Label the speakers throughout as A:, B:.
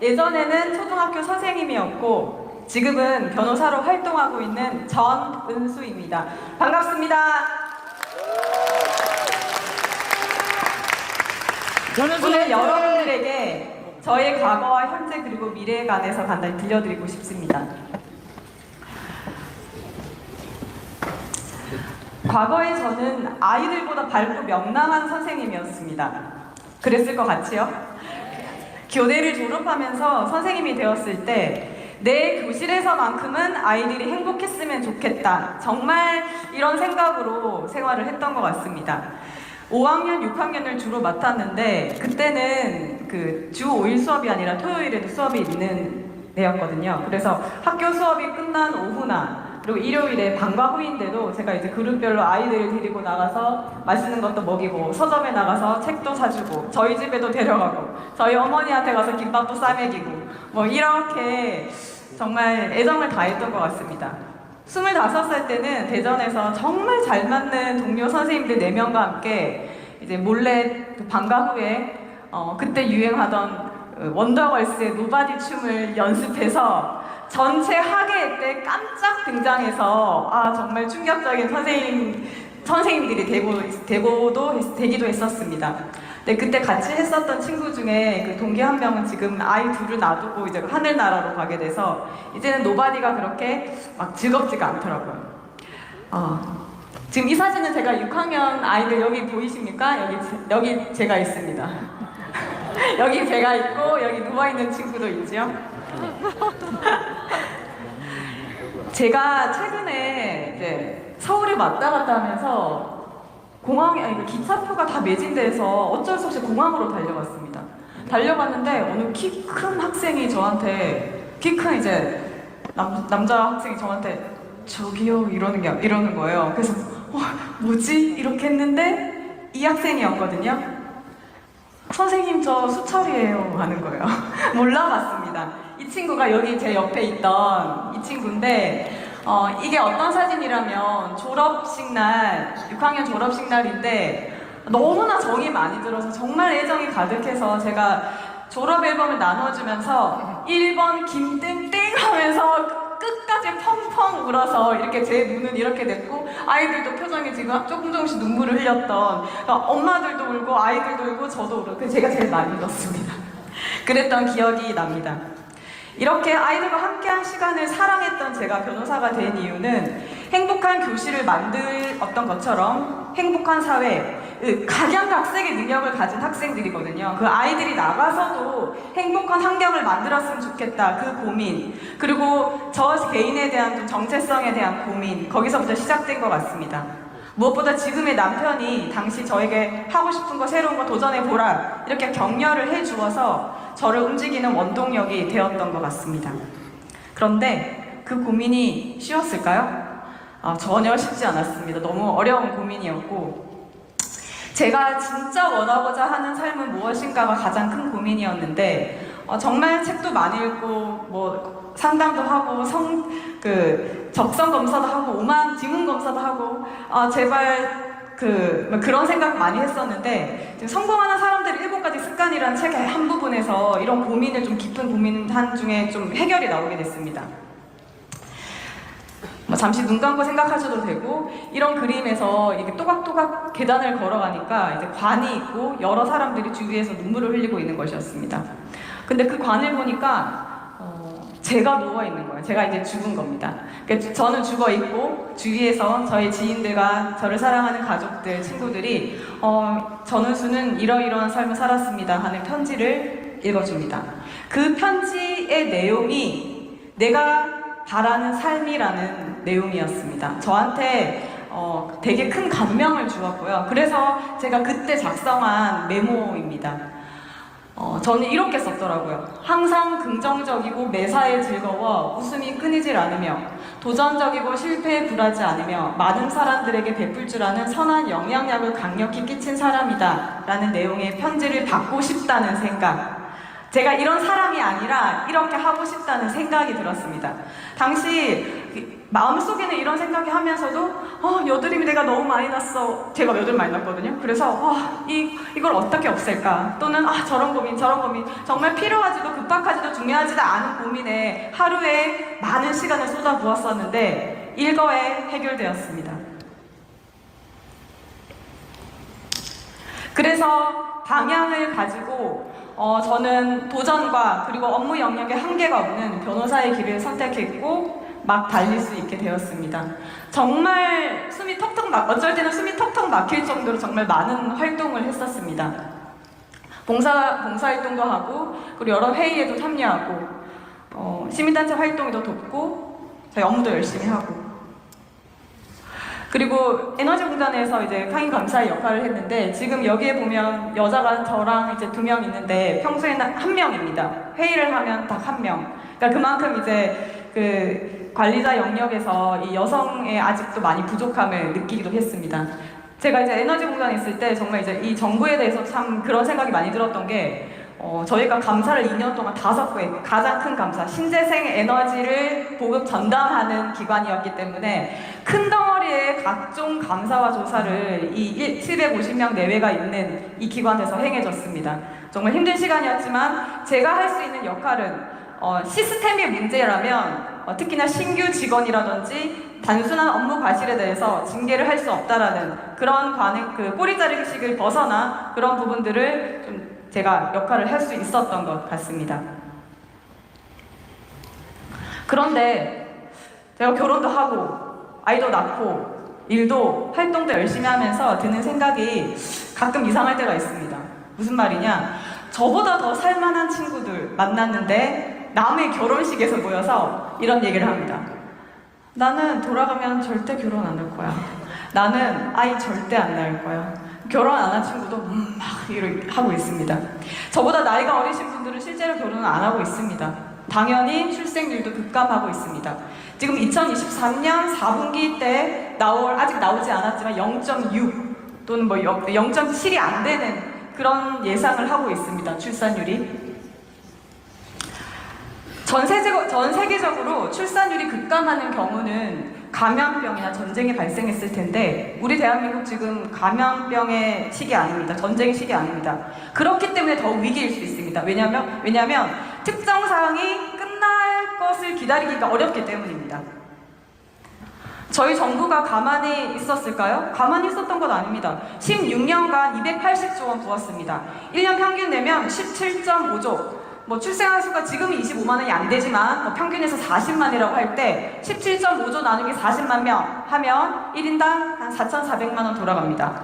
A: 예전에는 초등학교 선생님이었고 지금은 변호사로 활동하고 있는 전은수입니다. 반갑습니다. 오늘 여러분들에게 저의 과거와 현재 그리고 미래에 관해서 간단히 들려드리고 싶습니다. 과거에 저는 아이들보다 밝고 명랑한 선생님이었습니다. 그랬을 것 같지요? 교대를 졸업하면서 선생님이 되었을 때 내 교실에서만큼은 아이들이 행복했으면 좋겠다. 정말 이런 생각으로 생활을 했던 것 같습니다. 5학년, 6학년을 주로 맡았는데 그때는 주 5일 수업이 아니라 토요일에도 수업이 있는 애였거든요. 그래서 학교 수업이 끝난 오후나 그리고 일요일에 방과 후인데도 제가 이제 그룹별로 아이들을 데리고 나가서 맛있는 것도 먹이고 서점에 나가서 책도 사주고 저희 집에도 데려가고 저희 어머니한테 가서 김밥도 싸먹이고 뭐 이렇게 정말 애정을 다했던 것 같습니다. 25살 때는 대전에서 정말 잘 맞는 동료 선생님들 4명과 함께 이제 몰래 방과 후에 그때 유행하던 원더걸스의 노바디 춤을 연습해서 전체 학예 때 깜짝 등장해서 정말 충격적인 선생님들이 되기도 했었습니다. 네, 그때 같이 했었던 친구 중에 그 동기 한 명은 지금 아이 둘을 놔두고 이제 하늘나라로 가게 돼서 이제는 노바디가 그렇게 막 즐겁지가 않더라고요. 지금 이 사진은 제가 6학년 아이들 여기 보이십니까? 여기 제가 있습니다. 여기 제가 있고 여기 누워있는 친구도 있죠. 제가 최근에 이제 서울에 왔다 갔다 하면서 기차표가 다 매진돼서 어쩔 수 없이 공항으로 달려갔습니다. 달려갔는데 어느 키 큰 학생이 저한테 이제 남자 학생이 저한테 저기요 이러는 거예요. 그래서 뭐지? 이렇게 했는데 이 학생이었거든요. 선생님 저 수철이에요 하는 거예요. 몰라봤습니다. 이 친구가 여기 제 옆에 있던 이 친구인데 이게 어떤 사진이라면 졸업식 날 6학년 졸업식 날인데 너무나 정이 많이 들어서 정말 애정이 가득해서 제가 졸업 앨범을 나눠주면서 1번 김땡땡 하면서 끝까지 펑펑 울어서 이렇게 제 눈은 이렇게 됐고 아이들도 표정이 지금 조금씩 눈물을 흘렸던 엄마들도 울고 아이들도 울고 저도 울고 그래서 제가 제일 많이 울었습니다. 그랬던 기억이 납니다. 이렇게 아이들과 함께한 시간을 사랑했던 제가 변호사가 된 이유는 행복한 교실을 만들었던 것처럼 행복한 사회, 각양각색의 능력을 가진 학생들이거든요. 그 아이들이 나가서도 행복한 환경을 만들었으면 좋겠다 그 고민, 그리고 저 개인에 대한 좀 정체성에 대한 고민, 거기서부터 시작된 것 같습니다. 무엇보다 지금의 남편이 당시 저에게 하고 싶은 거 새로운 거 도전해보라 이렇게 격려를 해주어서 저를 움직이는 원동력이 되었던 것 같습니다. 그런데 그 고민이 쉬웠을까요? 전혀 쉽지 않았습니다. 너무 어려운 고민이었고 제가 진짜 원하고자 하는 삶은 무엇인가가 가장 큰 고민이었는데 정말 책도 많이 읽고 뭐 상담도 하고 적성 검사도 하고 오만 지문 검사도 하고 제발 그런 생각 많이 했었는데 성공하는 사람들의 7가지 습관이라는 책의 한 부분에서 이런 고민을 좀 깊은 고민 한 중에 좀 해결이 나오게 됐습니다. 잠시 눈 감고 생각하셔도 되고 이런 그림에서 이렇게 또각또각 계단을 걸어가니까 이제 관이 있고 여러 사람들이 주위에서 눈물을 흘리고 있는 것이었습니다. 근데 그 관을 보니까 제가 누워있는 거예요. 제가 이제 죽은 겁니다. 그러니까 저는 죽어있고 주위에서 저희 지인들과 저를 사랑하는 가족들, 친구들이 전은수는 이러이러한 삶을 살았습니다 하는 편지를 읽어줍니다. 그 편지의 내용이 내가 바라는 삶이라는 내용이었습니다. 저한테 되게 큰 감명을 주었고요. 그래서 제가 그때 작성한 메모입니다. 저는 이렇게 썼더라고요. 항상 긍정적이고 매사에 즐거워 웃음이 끊이질 않으며 도전적이고 실패에 굴하지 않으며 많은 사람들에게 베풀 줄 아는 선한 영향력을 강력히 끼친 사람이다 라는 내용의 편지를 받고 싶다는 생각, 제가 이런 사람이 아니라 이렇게 하고 싶다는 생각이 들었습니다. 당시 마음속에는 이런 생각이 하면서도 여드름이 내가 너무 많이 났어. 제가 여드름 많이 났거든요. 그래서 이걸 어떻게 없앨까? 또는 저런 고민 정말 필요하지도 급박하지도 중요하지도 않은 고민에 하루에 많은 시간을 쏟아부었었는데 일거에 해결되었습니다. 그래서 방향을 가지고 저는 도전과 그리고 업무 영역에 한계가 없는 변호사의 길을 선택했고 막 달릴 수 있게 되었습니다. 정말 어쩔 때는 숨이 턱턱 막힐 정도로 정말 많은 활동을 했었습니다. 봉사활동도 하고 그리고 여러 회의에도 참여하고 시민단체 활동에도 돕고 저희 업무도 열심히 하고 그리고 에너지공단에서 이제 상임 감사의 역할을 했는데 지금 여기에 보면 여자가 저랑 이제 2명 있는데 평소에는 1명입니다. 회의를 하면 딱 1명. 그러니까 그만큼 이제 그 관리자 영역에서 이 여성의 아직도 많이 부족함을 느끼기도 했습니다. 제가 이제 에너지공단에 있을 때 정말 이제 이 정부에 대해서 참 그런 생각이 많이 들었던 게 저희가 감사를 2년 동안 5회 가장 큰 감사, 신재생 에너지를 보급 전담하는 기관이었기 때문에 큰 덩어리의 각종 감사와 조사를 이 750명 내외가 있는 이 기관에서 행해졌습니다. 정말 힘든 시간이었지만 제가 할 수 있는 역할은 시스템의 문제라면 특히나 신규 직원이라든지 단순한 업무 과실에 대해서 징계를 할 수 없다라는 그런 꼬리 자르기식을 벗어나 그런 부분들을 좀 제가 역할을 할 수 있었던 것 같습니다. 그런데 제가 결혼도 하고 아이도 낳고 일도 활동도 열심히 하면서 드는 생각이 가끔 이상할 때가 있습니다. 무슨 말이냐? 저보다 더 살만한 친구들 만났는데 남의 결혼식에서 모여서 이런 얘기를 합니다. 나는 돌아가면 절대 결혼 안 할 거야. 나는 아이 절대 안 낳을 거야. 결혼 안 한 친구도 막 이렇게 하고 있습니다. 저보다 나이가 어리신 분들은 실제로 결혼을 안 하고 있습니다. 당연히 출생률도 급감하고 있습니다. 지금 2023년 4분기 때 아직 나오지 않았지만 0.6 또는 0.7이 안 되는 그런 예상을 하고 있습니다. 출산율이. 전 세계적으로 출산율이 급감하는 경우는 감염병이나 전쟁이 발생했을 텐데 우리 대한민국 지금 감염병의 시기 아닙니다. 전쟁의 시기 아닙니다. 그렇기 때문에 더 위기일 수 있습니다. 왜냐하면 특정 사항이 끝날 것을 기다리기가 어렵기 때문입니다. 저희 정부가 가만히 있었을까요? 가만히 있었던 건 아닙니다. 16년간 280조 원 부었습니다. 1년 평균 내면 17.5조. 출생아 수가 지금은 25만 원이 안 되지만 평균에서 40만이라고 할 때 17.5조 나누기 40만 명 하면 1인당 한 4,400만 원 돌아갑니다.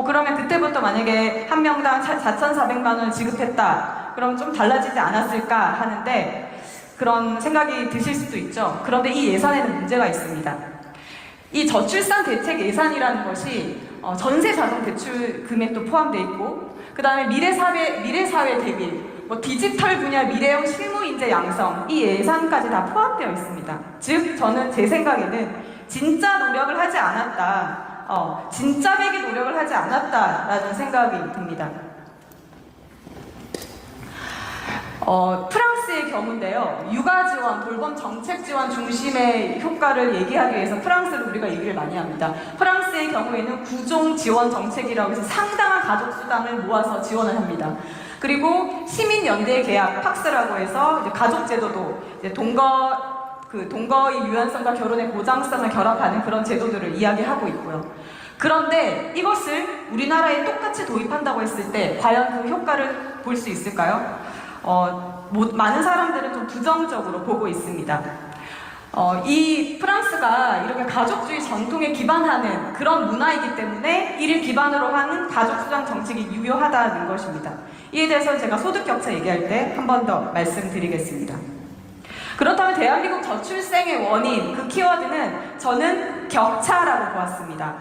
A: 그러면 그때부터 만약에 한 명당 4,400만 원을 지급했다. 그럼 좀 달라지지 않았을까 하는데 그런 생각이 드실 수도 있죠. 그런데 이 예산에는 문제가 있습니다. 이 저출산 대책 예산이라는 것이 전세 자동 대출 금액도 포함되어 있고 그 다음에 미래사회 대비 디지털 분야 미래형 실무 인재 양성 이 예산까지 다 포함되어 있습니다. 즉 저는 제 생각에는 진짜 노력을 하지 않았다. 진짜배기 노력을 하지 않았다라는 생각이 듭니다. 프랑스의 경우인데요. 육아 지원, 돌봄 정책 지원 중심의 효과를 얘기하기 위해서 프랑스를 우리가 얘기를 많이 합니다. 프랑스의 경우에는 구종 지원 정책이라고 해서 상당한 가족 수당을 모아서 지원을 합니다. 그리고 시민연대 계약 팍스라고 해서 이제 가족제도도 이제 동거의 유연성과 결혼의 보장성을 결합하는 그런 제도들을 이야기하고 있고요. 그런데 이것을 우리나라에 똑같이 도입한다고 했을 때 과연 그 효과를 볼 수 있을까요? 많은 사람들은 좀 부정적으로 보고 있습니다. 이 프랑스가 이렇게 가족주의 전통에 기반하는 그런 문화이기 때문에 이를 기반으로 하는 가족수당 정책이 유효하다는 것입니다. 이에 대해서 제가 소득격차 얘기할 때 한 번 더 말씀드리겠습니다. 그렇다면 대한민국 저출생의 원인, 그 키워드는 저는 격차라고 보았습니다.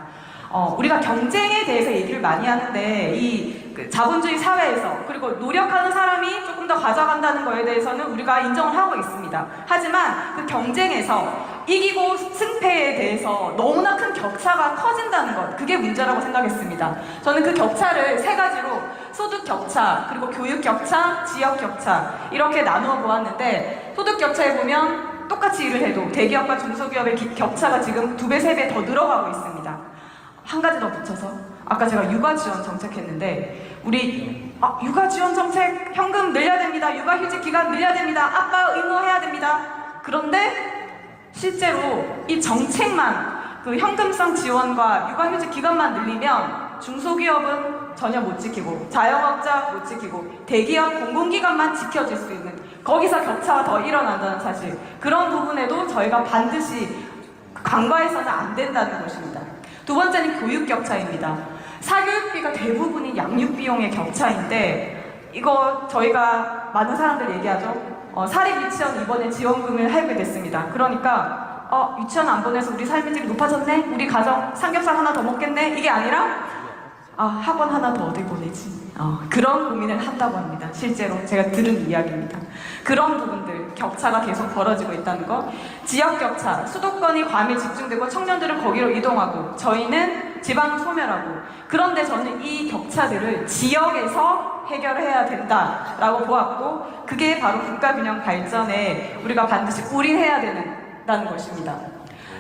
A: 우리가 경쟁에 대해서 얘기를 많이 하는데 이 자본주의 사회에서 그리고 노력하는 사람이 조금 더 가져간다는 거에 대해서는 우리가 인정을 하고 있습니다. 하지만 그 경쟁에서 이기고 승패에 대해서 너무나 큰 격차가 커진다는 것, 그게 문제라고 생각했습니다. 저는 그 격차를 3가지로 소득 격차, 그리고 교육 격차, 지역 격차 이렇게 나누어 보았는데 소득 격차에 보면 똑같이 일을 해도 대기업과 중소기업의 격차가 지금 2배, 3배 더 늘어가고 있습니다. 한 가지 더 붙여서 아까 제가 육아 지원 정책 했는데 우리 육아 지원 정책 현금 늘려야 됩니다. 육아휴직 기간 늘려야 됩니다. 아빠 의무화해야 됩니다. 그런데 실제로 이 정책만 그 현금성 지원과 육아휴직 기간만 늘리면 중소기업은 전혀 못 지키고 자영업자 못 지키고 대기업 공공기관만 지켜질 수 있는 거기서 격차가 더 일어난다는 사실 그런 부분에도 저희가 반드시 간과해서는 안 된다는 것입니다. 두 번째는 교육 격차입니다. 사교육비가 대부분이 양육 비용의 격차인데 이거 저희가 많은 사람들 얘기하죠. 사립 유치원 이번에 지원금을 하게 됐습니다. 그러니까 유치원 안 보내서 우리 삶의 질이 높아졌네? 우리 가정 삼겹살 하나 더 먹겠네? 이게 아니라 학원 하나 더 어디 보내지? 그런 고민을 한다고 합니다. 실제로 제가 들은 이야기입니다. 그런 부분들, 격차가 계속 벌어지고 있다는 거. 지역 격차, 수도권이 과밀 집중되고 청년들은 거기로 이동하고 저희는 지방을 소멸하고 그런데 저는 이 격차들을 지역에서 해결해야 된다라고 보았고 그게 바로 국가균형 발전에 우리가 반드시 올인해야 된다는 것입니다.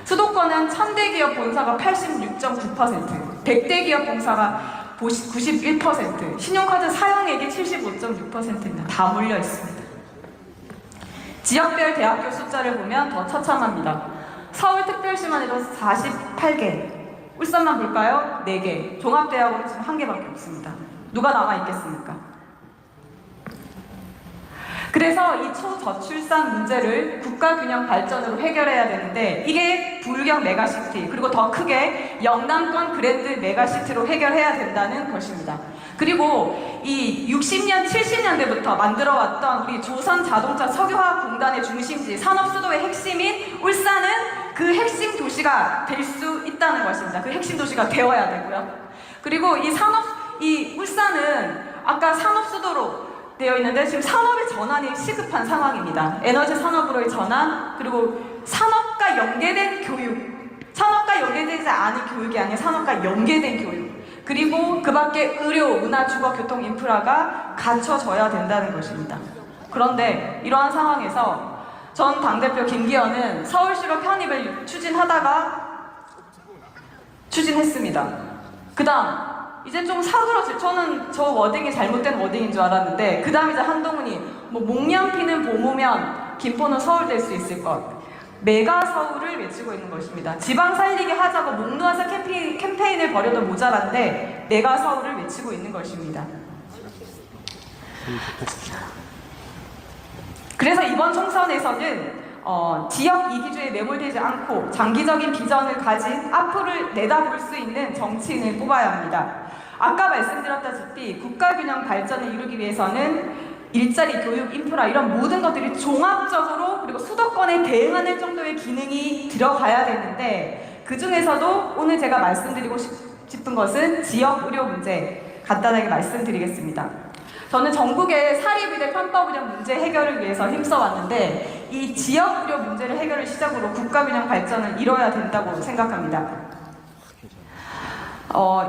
A: 수도권은 1000대 기업 본사가 86.9%, 100대 기업 본사가 91%, 신용카드 사용액이 75.6%입니다. 다 몰려 있습니다. 지역별 대학교 숫자를 보면 더 처참합니다. 서울특별시만 해도 48개, 울산만 볼까요? 4개, 종합대학으로 지금 1개밖에 없습니다. 누가 남아 있겠습니까? 그래서 이 초저출산 문제를 국가균형 발전으로 해결해야 되는데 이게 불경 메가시티 그리고 더 크게 영남권 그랜드 메가시티로 해결해야 된다는 것입니다. 그리고 이 60년, 70년대부터 만들어왔던 우리 조선자동차 석유화학공단의 중심지 산업수도의 핵심인 울산은 그 핵심 도시가 될 수 있다는 것입니다. 그 핵심 도시가 되어야 되고요. 그리고 이 울산은 아까 산업수도로 되어 있는데 지금 산업의 전환이 시급한 상황입니다. 에너지 산업으로의 전환, 그리고 산업과 연계된 교육, 산업과 연계되지 않은 교육이 아니라 산업과 연계된 교육, 그리고 그 밖에 의료, 문화, 주거, 교통 인프라가 갖춰져야 된다는 것입니다. 그런데 이러한 상황에서 전 당대표 김기현은 서울시가 편입을 추진했습니다. 그 다음 이제 좀 사그러질, 저는 저 워딩이 잘못된 워딩인 줄 알았는데 그 다음 이제 한동훈이 목련 피는 봄오면 김포는 서울 될 수 있을 것, 메가 서울을 외치고 있는 것입니다. 지방 살리게 하자고 목 놓아서 캠페인을 벌여도 모자란데 메가 서울을 외치고 있는 것입니다. 그래서 이번 총선에서는 지역 이기주의에 매몰되지 않고 장기적인 비전을 가진 앞으로를 내다볼 수 있는 정치인을 뽑아야 합니다. 아까 말씀드렸다시피 국가균형 발전을 이루기 위해서는 일자리, 교육, 인프라 이런 모든 것들이 종합적으로 그리고 수도권에 대응하는 정도의 기능이 들어가야 되는데 그 중에서도 오늘 제가 말씀드리고 싶은 것은 지역 의료 문제 간단하게 말씀드리겠습니다. 저는 전국의 사립의대 편법 운영 문제 해결을 위해서 힘써왔는데 이 지역 의료 문제를 해결을 시작으로 국가균형 발전을 이뤄야 된다고 생각합니다.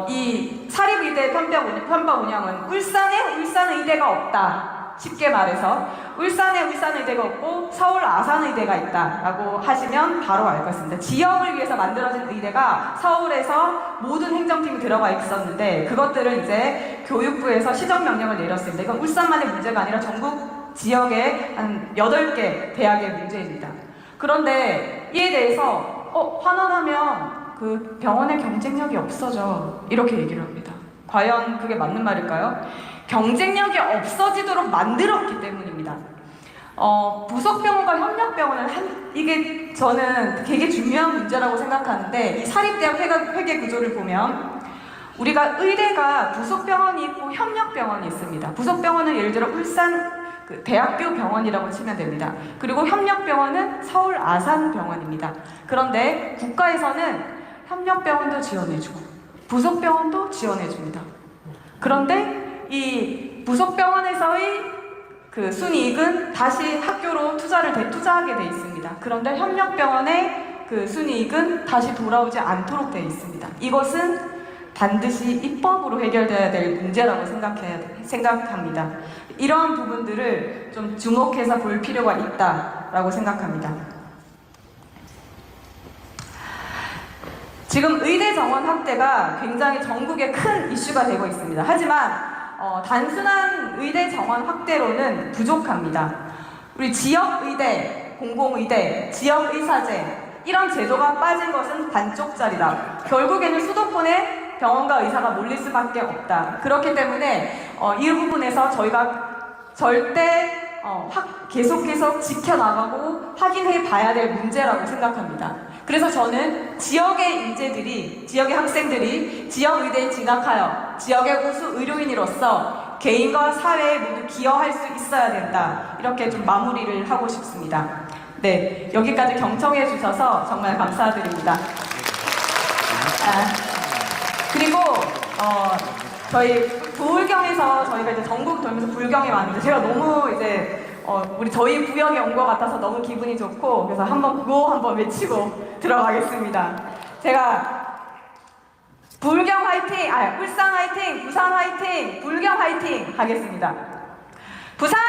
A: 이 사립의대 편법 운영은 울산에 울산의대가 없다. 쉽게 말해서 울산에 울산의대가 없고 서울 아산의대가 있다라고 하시면 바로 알 것 같습니다. 지역을 위해서 만들어진 의대가 서울에서 모든 행정팀이 들어가 있었는데 그것들을 이제 교육부에서 시정명령을 내렸습니다. 이건 울산만의 문제가 아니라 전국 지역의 한 8개 대학의 문제입니다. 그런데 이에 대해서 환원하면 그 병원의 경쟁력이 없어져 이렇게 얘기를 합니다. 과연 그게 맞는 말일까요? 경쟁력이 없어지도록 만들었기 때문입니다. 부속병원과 협력병원을 이게 저는 되게 중요한 문제라고 생각하는데 이 사립대학 회계 구조를 보면 우리가 의대가 부속병원이 있고 협력병원이 있습니다. 부속병원은 예를 들어 울산 대학교 병원이라고 치면 됩니다. 그리고 협력병원은 서울 아산병원입니다. 그런데 국가에서는 협력병원도 지원해주고 부속병원도 지원해줍니다. 그런데 이 부속병원에서의 그 순이익은 다시 학교로 투자하게 돼 있습니다. 그런데 협력병원의 그 순이익은 다시 돌아오지 않도록 돼 있습니다. 이것은 반드시 입법으로 해결돼야 될 문제라고 생각합니다. 이러한 부분들을 좀 주목해서 볼 필요가 있다라고 생각합니다. 지금 의대 정원 확대가 굉장히 전국에 큰 이슈가 되고 있습니다. 하지만 단순한 의대 정원 확대로는 부족합니다. 우리 지역의대, 공공의대, 지역의사제 이런 제도가 빠진 것은 반쪽짜리다. 결국에는 수도권에 병원과 의사가 몰릴 수밖에 없다. 그렇기 때문에 이 부분에서 저희가 절대 계속 지켜나가고 확인해 봐야 될 문제라고 생각합니다. 그래서 저는 지역의 인재들이, 지역의 학생들이 지역의대에 진학하여 지역의 우수 의료인으로서 개인과 사회에 모두 기여할 수 있어야 된다. 이렇게 좀 마무리를 하고 싶습니다. 네, 여기까지 경청해 주셔서 정말 감사드립니다. 그리고 저희 부울경에서 저희가 이제 전국 돌면서 불경에 왔는데 제가 너무 이제 우리 저희 구역에 온 것 같아서 너무 기분이 좋고 그래서 한번 구호 한번 외치고 들어가겠습니다. 제가 불경 화이팅! 울산 화이팅! 부산 화이팅! 불경 화이팅! 하겠습니다. 부산!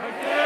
A: 화이팅!